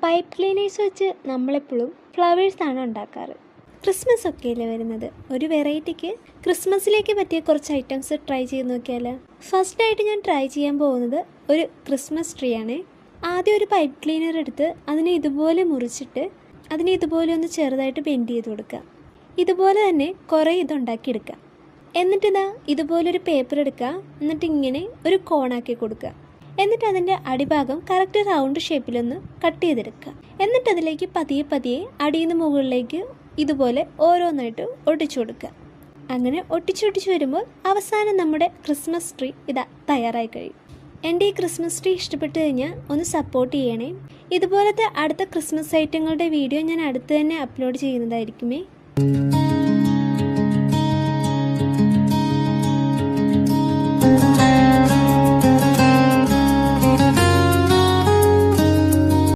Pipe cleaners വെച്ച് നമ്മളെപ്പോഴും ഫ്ലവേഴ്സാണ് ഉണ്ടാക്കാറ്. ക്രിസ്മസ് ഒക്കെയല്ലേ വരുന്നത്, ഒരു വെറൈറ്റിക്ക് ക്രിസ്മസിലേക്ക് പറ്റിയ കുറച്ച് ഐറ്റംസ് ട്രൈ ചെയ്ത് നോക്കിയാൽ. ഫസ്റ്റായിട്ട് ഞാൻ ട്രൈ ചെയ്യാൻ പോകുന്നത് ഒരു ക്രിസ്മസ് ട്രീ ആണ്. ആദ്യം ഒരു പൈപ്പ് ക്ലീനർ എടുത്ത് അതിനെ ഇതുപോലെ മുറിച്ചിട്ട് അതിനെ ഇതുപോലെ ഒന്ന് ചെറുതായിട്ട് ബെൻഡ് ചെയ്ത് കൊടുക്കുക. ഇതുപോലെ തന്നെ കുറേ ഇതുണ്ടാക്കിയെടുക്കുക. എന്നിട്ടിതാ ഇതുപോലൊരു പേപ്പർ എടുക്കുക, എന്നിട്ട് ഇങ്ങനെ ഒരു കോണാക്കി കൊടുക്കുക. എന്നിട്ട് അതിൻ്റെ അടിഭാഗം കറക്റ്റ് റൗണ്ട് ഷേപ്പിലൊന്ന് കട്ട് ചെയ്തെടുക്കുക. എന്നിട്ട് അതിലേക്ക് പതിയെ പതിയെ അടിയിൽ നിന്ന് മുകളിലേക്ക് ഇതുപോലെ ഓരോന്നായിട്ട് ഒട്ടിച്ചു കൊടുക്കുക. അങ്ങനെ ഒട്ടിച്ചൊട്ടിച്ച് വരുമ്പോൾ അവസാനം നമ്മുടെ ക്രിസ്മസ് ട്രീ ഇതാ തയ്യാറായി കഴിയും. എൻ്റെ ഈ ക്രിസ്മസ് ട്രീ ഇഷ്ടപ്പെട്ട് കഴിഞ്ഞാൽ ഒന്ന് സപ്പോർട്ട് ചെയ്യണേ. ഇതുപോലത്തെ അടുത്ത ക്രിസ്മസ് ഐറ്റങ്ങളുടെ വീഡിയോ ഞാൻ അടുത്ത് തന്നെ അപ്ലോഡ് ചെയ്യുന്നതായിരിക്കുമേ.